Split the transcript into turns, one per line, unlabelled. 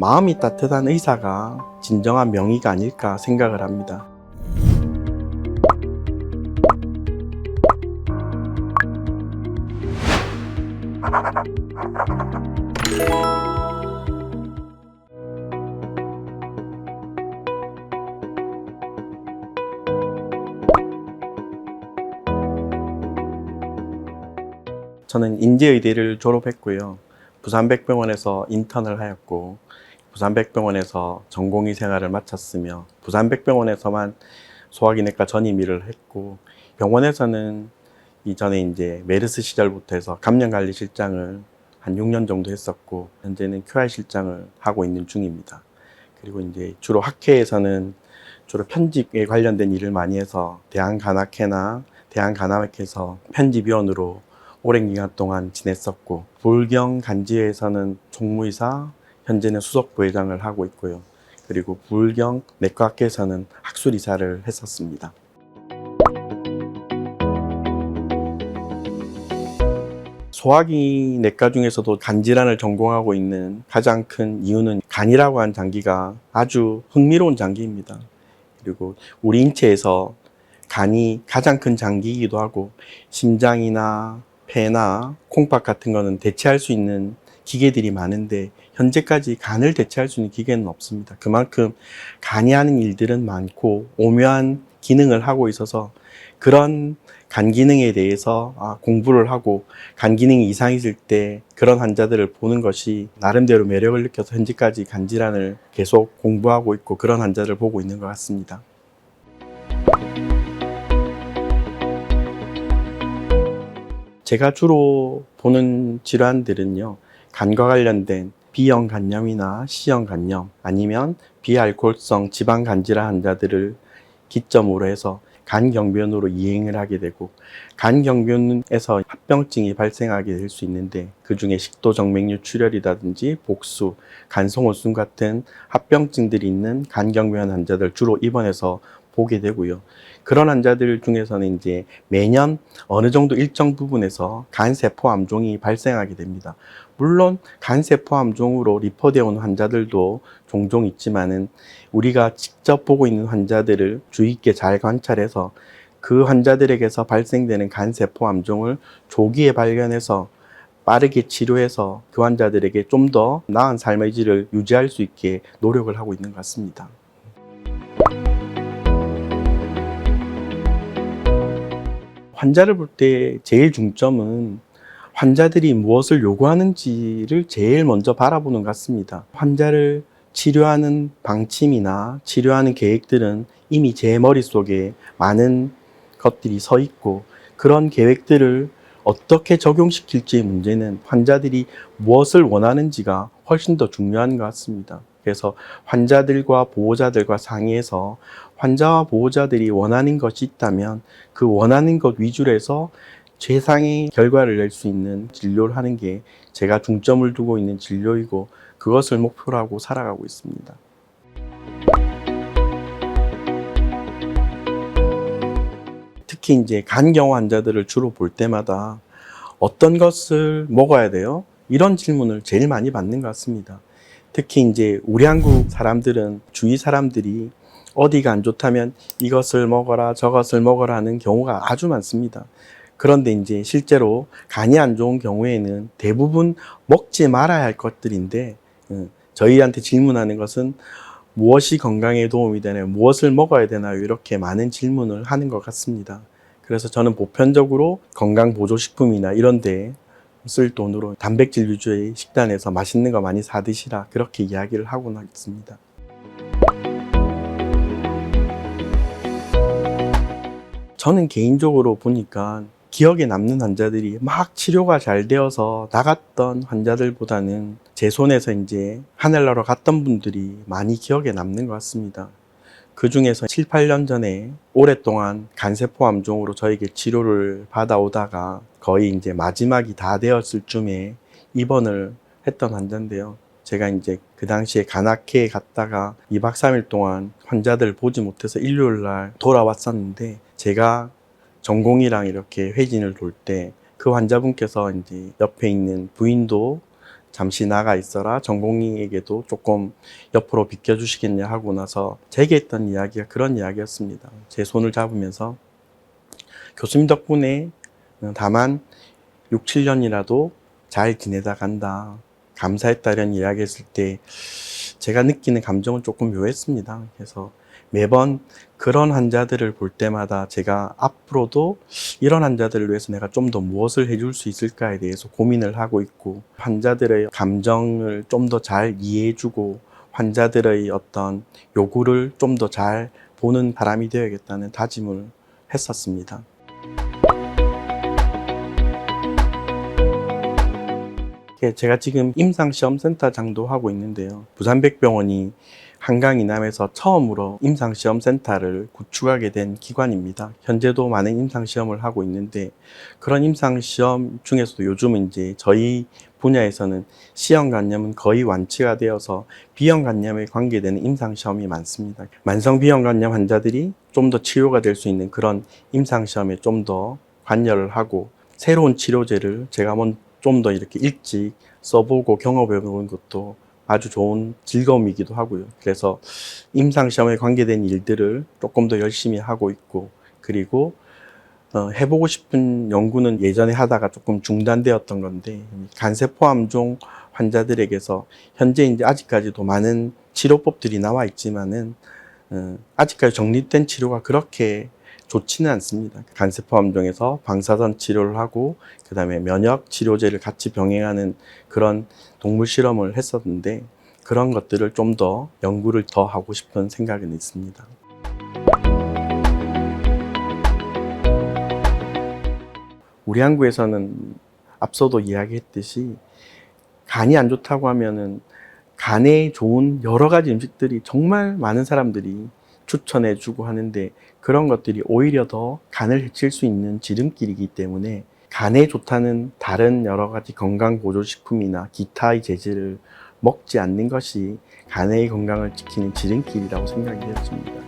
마음이 따뜻한 의사가 진정한 명의가 아닐까 생각을 합니다. 저는 인제의대를 졸업했고요. 부산백병원에서 인턴을 하였고, 부산백병원에서 전공의 생활을 마쳤으며, 부산백병원에서만 소화기내과 전임 일을 했고, 병원에서는 이전에 이제 메르스 시절부터 해서 감염관리실장을 한 6년 정도 했었고, 현재는 QI 실장을 하고 있는 중입니다. 그리고 이제 주로 학회에서는 주로 편집에 관련된 일을 많이 해서 대한간학회나 대한간암학회에서 편집위원으로 오랜 기간 동안 지냈었고, 부울경 간지회에서는 총무이사, 현재는 수석부회장을 하고 있고요. 그리고 부울경 내과학회에서는 학술이사를 했었습니다. 소화기 내과 중에서도 간질환을 전공하고 있는 가장 큰 이유는 간이라고 하는 장기가 아주 흥미로운 장기입니다. 그리고 우리 인체에서 간이 가장 큰 장기이기도 하고, 심장이나 폐나 콩팥 같은 거는 대체할 수 있는 기계들이 많은데 현재까지 간을 대체할 수 있는 기계는 없습니다. 그만큼 간이 하는 일들은 많고 오묘한 기능을 하고 있어서 그런 간 기능에 대해서 공부를 하고 간 기능이 이상이 있을 때 그런 환자들을 보는 것이 나름대로 매력을 느껴서 현재까지 간 질환을 계속 공부하고 있고 그런 환자를 보고 있는 것 같습니다. 제가 주로 보는 질환들은요, 간과 관련된 B형 간염이나 C형 간염, 아니면 비알코올성 지방 간질환 환자들을 기점으로 해서 간경변으로 이행을 하게 되고, 간경변에서 합병증이 발생하게 될 수 있는데, 그 중에 식도정맥류 출혈이라든지 복수, 간송호순 같은 합병증들이 있는 간경변 환자들 주로 입원해서 보게 되고요. 그런 환자들 중에서는 이제 매년 어느 정도 일정 부분에서 간세포 암종이 발생하게 됩니다. 물론 간세포 암종으로 리포되어 온 환자들도 종종 있지만은 우리가 직접 보고 있는 환자들을 주의 있게 잘 관찰해서 그 환자들에게서 발생되는 간세포 암종을 조기에 발견해서 빠르게 치료해서 그 환자들에게 좀 더 나은 삶의 질을 유지할 수 있게 노력을 하고 있는 것 같습니다. 환자를 볼 때 제일 중점은 환자들이 무엇을 요구하는지를 제일 먼저 바라보는 것 같습니다. 환자를 치료하는 방침이나 치료하는 계획들은 이미 제 머릿속에 많은 것들이 서 있고, 그런 계획들을 어떻게 적용시킬지의 문제는 환자들이 무엇을 원하는지가 훨씬 더 중요한 것 같습니다. 그래서 환자들과 보호자들과 상의해서 환자와 보호자들이 원하는 것이 있다면 그 원하는 것 위주로 해서 최상의 결과를 낼 수 있는 진료를 하는 게 제가 중점을 두고 있는 진료이고, 그것을 목표로 하고 살아가고 있습니다. 특히 이제 간경화 환자들을 주로 볼 때마다 어떤 것을 먹어야 돼요? 이런 질문을 제일 많이 받는 것 같습니다. 특히 이제 우리 한국 사람들은 주위 사람들이 어디가 안 좋다면 이것을 먹어라 저것을 먹어라 하는 경우가 아주 많습니다. 그런데 이제 실제로 간이 안 좋은 경우에는 대부분 먹지 말아야 할 것들인데, 저희한테 질문하는 것은 무엇이 건강에 도움이 되나요? 무엇을 먹어야 되나요? 이렇게 많은 질문을 하는 것 같습니다. 그래서 저는 보편적으로 건강보조식품이나 이런 데 쓸 돈으로 단백질 위주의 식단에서 맛있는 거 많이 사 드시라, 그렇게 이야기를 하고는 있습니다. 저는 개인적으로 보니까 기억에 남는 환자들이 막 치료가 잘 되어서 나갔던 환자들보다는 제 손에서 이제 하늘나라로 갔던 분들이 많이 기억에 남는 것 같습니다. 그 중에서 7, 8년 전에 오랫동안 간세포 암종으로 저에게 치료를 받아오다가 거의 이제 마지막이 다 되었을 쯤에 입원을 했던 환자인데요. 제가 이제 그 당시에 간학회에 갔다가 2박 3일 동안 환자들 보지 못해서 일요일 날 돌아왔었는데, 제가 전공이랑 이렇게 회진을 돌 때 그 환자분께서 이제 옆에 있는 부인도 잠시 나가 있어라. 전공의에게도 조금 옆으로 비켜주시겠냐 하고 나서 제게 했던 이야기가 그런 이야기였습니다. 제 손을 잡으면서 교수님 덕분에 다만 6, 7년이라도 잘 지내다 간다. 감사했다 이런 이야기 했을 때 제가 느끼는 감정은 조금 묘했습니다. 그래서 매번 그런 환자들을 볼 때마다 제가 앞으로도 이런 환자들을 위해서 내가 좀 더 무엇을 해줄 수 있을까에 대해서 고민을 하고 있고, 환자들의 감정을 좀 더 잘 이해해주고 환자들의 어떤 요구를 좀 더 잘 보는 사람이 되어야겠다는 다짐을 했었습니다. 제가 지금 임상시험센터장도 하고 있는데요. 부산백병원이 한강 이남에서 처음으로 임상시험센터를 구축하게 된 기관입니다. 현재도 많은 임상시험을 하고 있는데, 그런 임상시험 중에서도 요즘은 이제 저희 분야에서는 C형 간염은 거의 완치가 되어서 B형 간염에 관계되는 임상시험이 많습니다. 만성 B형 간염 환자들이 좀 더 치료가 될 수 있는 그런 임상시험에 좀 더 관여를 하고, 새로운 치료제를 제가 좀 더 이렇게 일찍 써보고 경험해 보는 것도 아주 좋은 즐거움이기도 하고요. 그래서 임상시험에 관계된 일들을 조금 더 열심히 하고 있고, 그리고 해보고 싶은 연구는 예전에 하다가 조금 중단되었던 건데, 간세포암종 환자들에게서 현재 이제 아직까지도 많은 치료법들이 나와 있지만은 아직까지 정립된 치료가 그렇게 좋지는 않습니다. 간세포암종에서 방사선 치료를 하고 그 다음에 면역 치료제를 같이 병행하는 그런 동물 실험을 했었는데, 그런 것들을 좀 더 연구를 더 하고 싶은 생각은 있습니다. 우리 한국에서는 앞서도 이야기했듯이 간이 안 좋다고 하면은 간에 좋은 여러 가지 음식들이 정말 많은 사람들이 추천해주고 하는데, 그런 것들이 오히려 더 간을 해칠 수 있는 지름길이기 때문에 간에 좋다는 다른 여러 가지 건강보조식품이나 기타의 재질을 먹지 않는 것이 간의 건강을 지키는 지름길이라고 생각이 되었습니다.